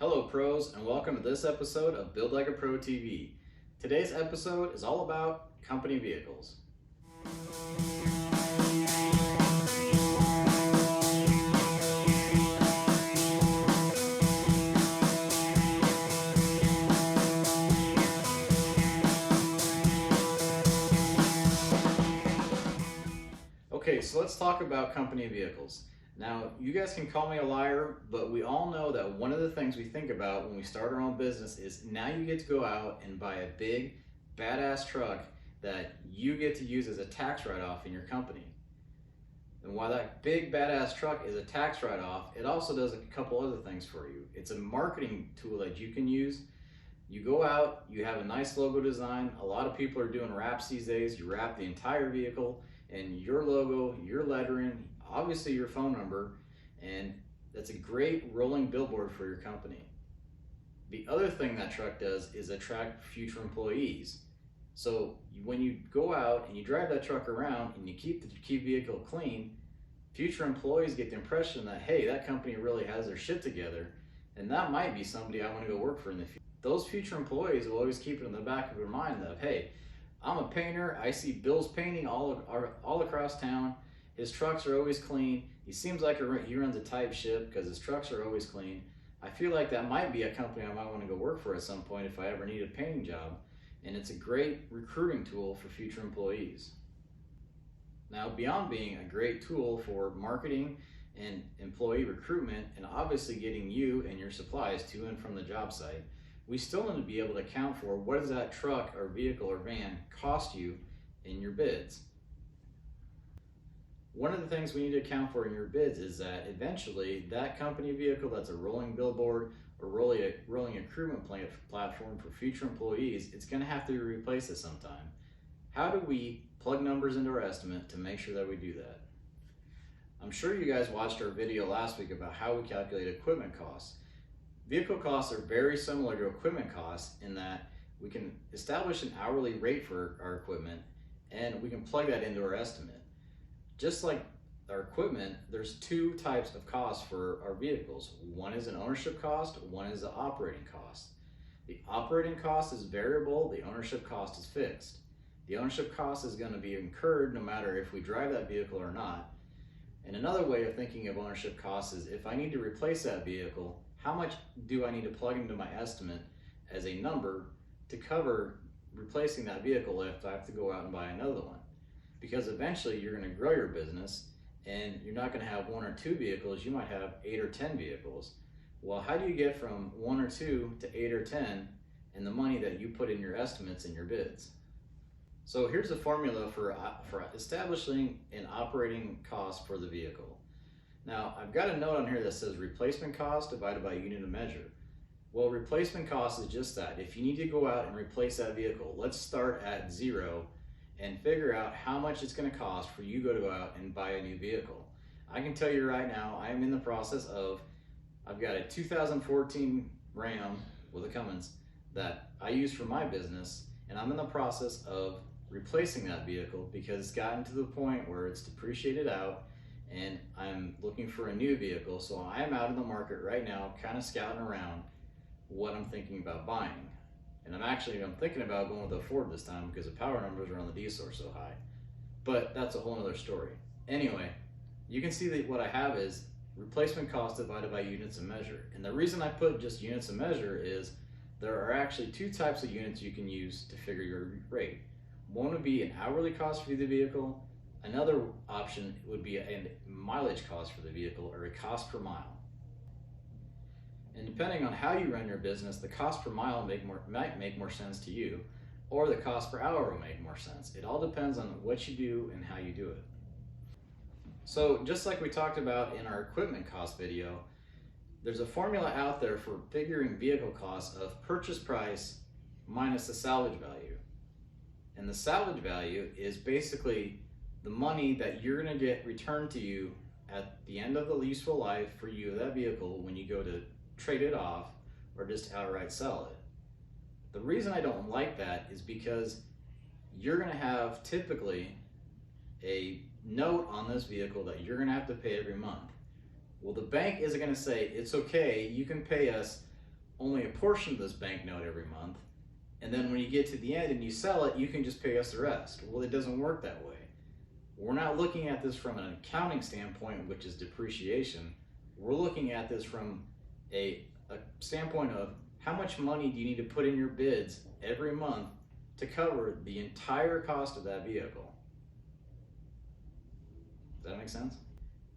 Hello pros, and welcome to this episode of Build Like a Pro TV. Today's episode is all about company vehicles. Okay, so let's talk about company vehicles. Now, you guys can call me a liar, but we all know that one of the things we think about when we start our own business is now you get to go out and buy a big, badass truck that you get to use as a tax write-off in your company. And while that big, badass truck is a tax write-off, it also does a couple other things for you. It's a marketing tool that you can use. You go out, you have a nice logo design. A lot of people are doing wraps these days. You wrap the entire vehicle and your logo, your lettering, obviously your phone number, and that's a great rolling billboard for your company. The other thing that truck does is attract future employees. So when you go out and you drive that truck around and you keep the vehicle clean, future employees get the impression that, hey, that company really has their shit together, and that might be somebody I want to go work for in the future. Those future employees will always keep it in the back of their mind of, hey, I'm a painter, I see Bill's painting all across town, his trucks are always clean, he seems like he runs a tight ship because his trucks are always clean. I feel like that might be a company I might want to go work for at some point if I ever need a painting job, and it's a great recruiting tool for future employees. Now, beyond being a great tool for marketing and employee recruitment and obviously getting you and your supplies to and from the job site, we still need to be able to account for what does that truck or vehicle or van cost you in your bids. One of the things we need to account for in your bids is that eventually that company vehicle that's a rolling billboard or rolling recruitment platform for future employees, it's going to have to be replaced at some time. How do we plug numbers into our estimate to make sure that we do that? I'm sure you guys watched our video last week about how we calculate equipment costs. Vehicle costs are very similar to equipment costs in that we can establish an hourly rate for our equipment and we can plug that into our estimate. Just like our equipment, there's two types of costs for our vehicles. One is an ownership cost, one is an operating cost. The operating cost is variable, the ownership cost is fixed. The ownership cost is going to be incurred no matter if we drive that vehicle or not. And another way of thinking of ownership costs is if I need to replace that vehicle, how much do I need to plug into my estimate as a number to cover replacing that vehicle if I have to go out and buy another one? Because eventually you're going to grow your business and you're not going to have one or two vehicles, you might have 8 or 10 vehicles. Well, how do you get from 1 or 2 to 8 or 10 in the money that you put in your estimates and your bids? So here's a formula for establishing an operating cost for the vehicle. Now, I've got a note on here that says replacement cost divided by unit of measure. Well, replacement cost is just that. If you need to go out and replace that vehicle, let's start at 0 and figure out how much it's going to cost for you to go out and buy a new vehicle. I can tell you right now, I am in the process of, I've got a 2014 Ram with a Cummins that I use for my business, and I'm in the process of replacing that vehicle because it's gotten to the point where it's depreciated out and I'm looking for a new vehicle. So I am out in the market right now, kind of scouting around what I'm thinking about buying. And I'm thinking about going with a Ford this time because the power numbers around the diesel are so high. But that's a whole other story. Anyway, you can see that what I have is replacement cost divided by units of measure. And the reason I put just units of measure is there are actually two types of units you can use to figure your rate. One would be an hourly cost for the vehicle. Another option would be a mileage cost for the vehicle or a cost per mile. And depending on how you run your business, the cost per mile might make more sense to you, or the cost per hour will make more sense. It all depends on what you do and how you do it. So just like we talked about in our equipment cost video, there's a formula out there for figuring vehicle costs of purchase price minus the salvage value. And the salvage value is basically the money that you're going to get returned to you at the end of the useful life for you of that vehicle when you go to trade it off or just outright sell it. The reason I don't like that is because you're going to have typically a note on this vehicle that you're going to have to pay every month. Well, the bank isn't going to say, it's okay, you can pay us only a portion of this banknote every month, and then when you get to the end and you sell it, you can just pay us the rest. Well, it doesn't work that way. We're not looking at this from an accounting standpoint, which is depreciation. We're looking at this from a standpoint of how much money do you need to put in your bids every month to cover the entire cost of that vehicle. Does that make sense?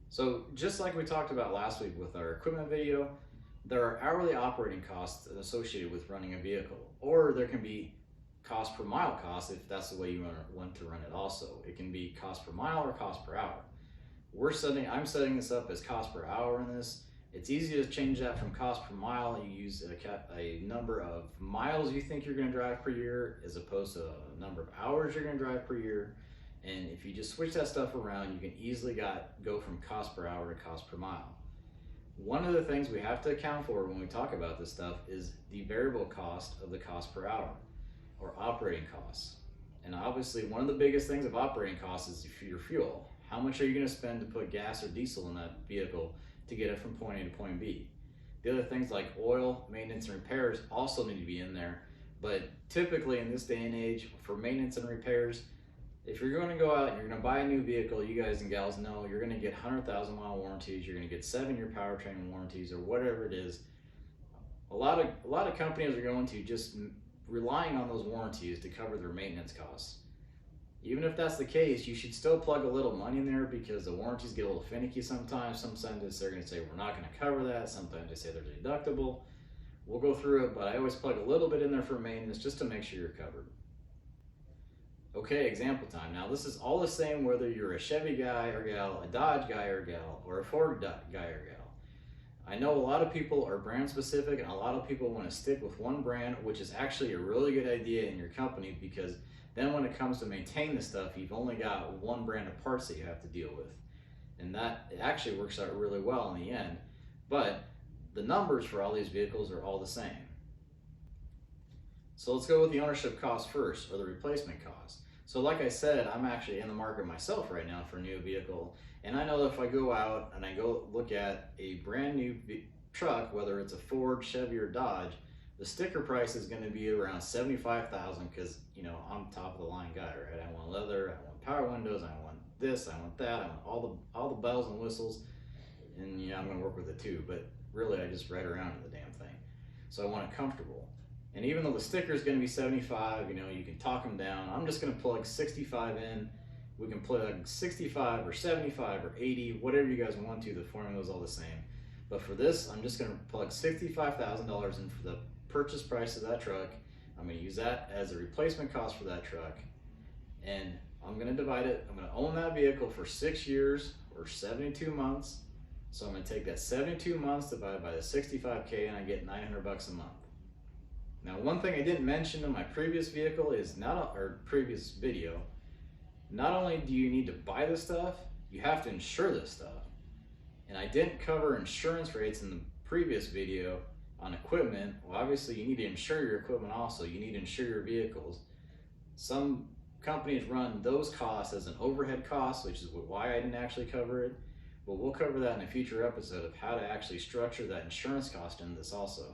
So just like we talked about last week with our equipment video, there are hourly operating costs associated with running a vehicle, or there can be cost per mile cost if that's the way you want to run it also. It can be cost per mile or cost per hour. I'm setting this up as cost per hour in this. It's easy to change that from cost per mile. You use a number of miles you think you're going to drive per year as opposed to a number of hours you're going to drive per year. And if you just switch that stuff around, you can easily go from cost per hour to cost per mile. One of the things we have to account for when we talk about this stuff is the variable cost of the cost per hour, or operating costs. And obviously one of the biggest things of operating costs is your fuel. How much are you going to spend to put gas or diesel in that vehicle to get it from point A to point B? The other things like oil, maintenance, and repairs also need to be in there. But typically in this day and age, for maintenance and repairs, if you're going to go out and you're going to buy a new vehicle, you guys and gals know you're going to get 100,000 mile warranties, you're going to get 7-year powertrain warranties, or whatever it is. A lot of companies are going to just relying on those warranties to cover their maintenance costs. Even if that's the case, you should still plug a little money in there because the warranties get a little finicky sometimes. Sometimes they're going to say we're not going to cover that. Sometimes they say there's a deductible. We'll go through it, but I always plug a little bit in there for maintenance just to make sure you're covered. Okay, example time. Now this is all the same whether you're a Chevy guy or gal, a Dodge guy or gal, or a Ford guy or gal. I know a lot of people are brand specific and a lot of people want to stick with one brand, which is actually a really good idea in your company because then when it comes to maintain the stuff, you've only got one brand of parts that you have to deal with. And that it actually works out really well in the end. But the numbers for all these vehicles are all the same. So let's go with the ownership cost first, or the replacement cost. So like I said, I'm actually in the market myself right now for a new vehicle. And I know that if I go out and I go look at a brand new truck, whether it's a Ford, Chevy, or Dodge, the sticker price is going to be around $75,000 because, you know, I'm top of the line guy, right? I want leather, I want power windows, I want this, I want that, I want all the bells and whistles, and yeah, I'm going to work with it too. But really, I just ride around in the damn thing, so I want it comfortable. And even though the sticker is going to be 75, you know, you can talk them down. I'm just going to plug 65 in. We can plug 65 or 75 or 80, whatever you guys want to. The formula is all the same. But for this, I'm just going to plug $65,000 in for the purchase price of that truck. I'm going to use that as a replacement cost for that truck. And I'm going to divide it. I'm going to own that vehicle for 6 years or 72 months. So I'm going to take that 72 months divided by the 65K and I get $900 a month. Now, one thing I didn't mention in my previous vehicle is previous video, not only do you need to buy this stuff, you have to insure this stuff. And I didn't cover insurance rates in the previous video on equipment. Well, obviously you need to insure your equipment also. You need to insure your vehicles. Some companies run those costs as an overhead cost, which is why I didn't actually cover it. But we'll cover that in a future episode of how to actually structure that insurance cost in this also.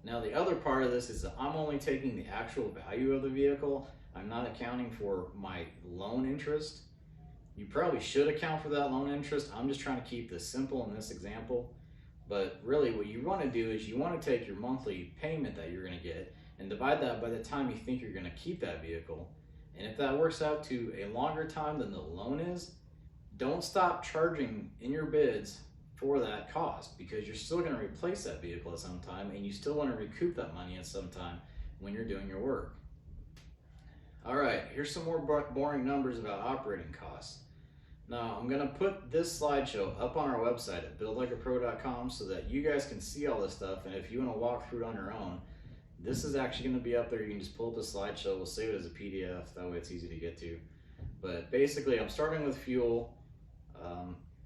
Now the other part of this is that I'm only taking the actual value of the vehicle. I'm not accounting for my loan interest. You probably should account for that loan interest. I'm just trying to keep this simple in this example. But really what you want to do is you want to take your monthly payment that you're going to get and divide that by the time you think you're going to keep that vehicle. And if that works out to a longer time than the loan is, don't stop charging in your bids for that cost, because you're still going to replace that vehicle at some time and you still want to recoup that money at some time when you're doing your work. All right, here's some more boring numbers about operating costs. Now I'm going to put this slideshow up on our website at buildlikeapro.com so that you guys can see all this stuff, and if you want to walk through it on your own, this is actually going to be up there. You can just pull up the slideshow, we'll save it as a PDF, that way it's easy to get to. But basically I'm starting with fuel.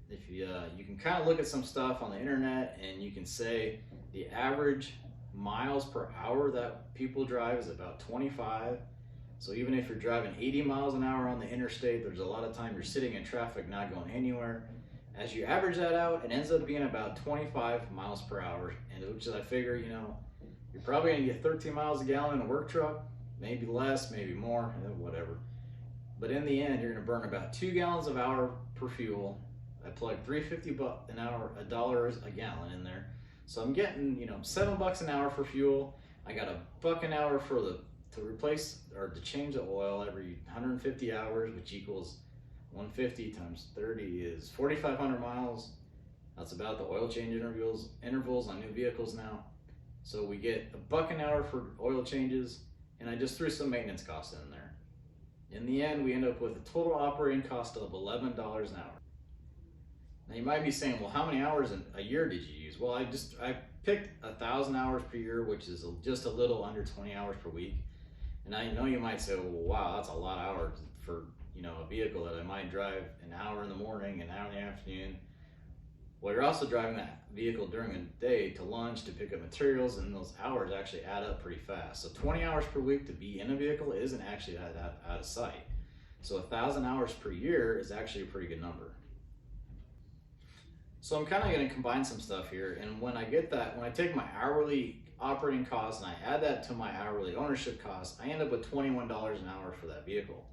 If you can kind of look at some stuff on the internet and you can say the average miles per hour that people drive is about 25. So even if you're driving 80 miles an hour on the interstate, there's a lot of time you're sitting in traffic not going anywhere. As you average that out, it ends up being about 25 miles per hour, and which is, I figure, you're probably gonna get 13 miles a gallon in a work truck, maybe less, maybe more, whatever. But in the end, you're gonna burn about 2 gallons of hour per fuel. I plug $3.50 an hour, $1 a gallon in there, so I'm getting $7 an hour for fuel. I got $1 an hour to replace or to change the oil every 150 hours, which equals 150 times 30 is 4,500 miles. That's about the oil change intervals on new vehicles now. So we get $1 an hour for oil changes, and I just threw some maintenance costs in there. In the end, we end up with a total operating cost of $11 an hour. Now you might be saying, well, how many hours a year did you use? Well, I picked 1,000 hours per year, which is just a little under 20 hours per week. And I know you might say, well, wow, that's a lot of hours for a vehicle that I might drive an hour in the morning, an hour in the afternoon. Well, you're also driving that vehicle during the day to lunch, to pick up materials, and those hours actually add up pretty fast. So 20 hours per week to be in a vehicle isn't actually that out of sight. So 1,000 hours per year is actually a pretty good number. So I'm kind of going to combine some stuff here, and when I take my hourly operating costs and I add that to my hourly ownership costs, I end up with $21 an hour for that vehicle.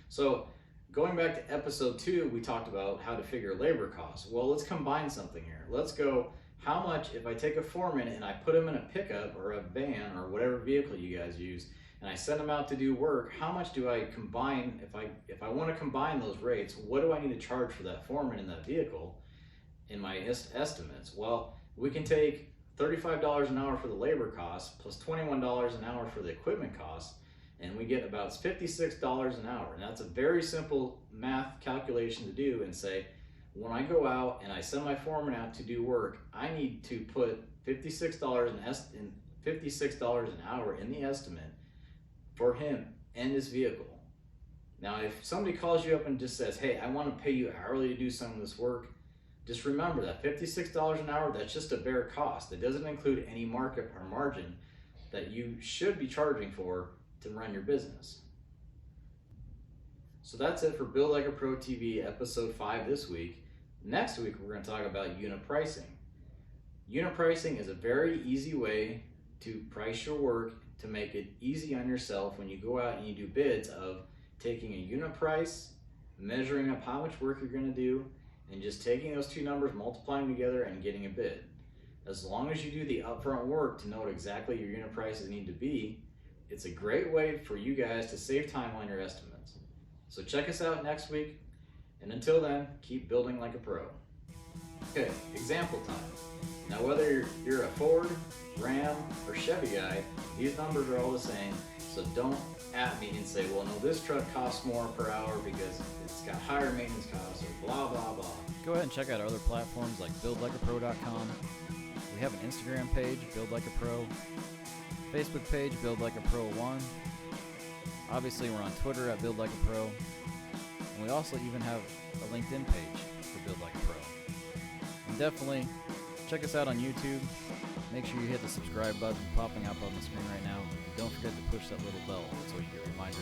So going back to episode 2, we talked about how to figure labor costs. Well, let's combine something here. Let's go, how much, if I take a foreman and I put him in a pickup or a van or whatever vehicle you guys use, and I send them out to do work, how much do I combine, if I want to combine those rates, what do I need to charge for that foreman in that vehicle in my estimates? Well, we can take $35 an hour for the labor costs plus $21 an hour for the equipment costs, and we get about $56 an hour. And that's a very simple math calculation to do and say, when I go out and I send my foreman out to do work, I need to put $56 an hour in the estimate for him and his vehicle. Now, if somebody calls you up and just says, hey, I want to pay you hourly to do some of this work, just remember that $56 an hour, that's just a bare cost. It doesn't include any markup or margin that you should be charging for to run your business. So that's it for Build Like a Pro TV episode 5 this week. Next week, we're going to talk about unit pricing. Unit pricing is a very easy way to price your work, to make it easy on yourself when you go out and you do bids, of taking a unit price, measuring up how much work you're going to do, and just taking those two numbers, multiplying together, and getting a bid. As long as you do the upfront work to know what exactly your unit prices need to be, it's a great way for you guys to save time on your estimates. So check us out next week, and until then, keep building like a pro. Okay, example time. Now whether you're a Ford, Ram, or Chevy guy, these numbers are all the same, so don't at me and say, well, no, this truck costs more per hour because it's got higher maintenance costs, or blah, blah, blah. Go ahead and check out our other platforms like buildlikeapro.com. We have an Instagram page, Build Like a Pro. Facebook page, Build Like a Pro 1. Obviously, we're on Twitter at Build Like a Pro. And we also even have a LinkedIn page for Build Like a Pro. And definitely check us out on YouTube. Make sure you hit the subscribe button popping up on the screen right now. And don't forget to push that little bell so you get reminders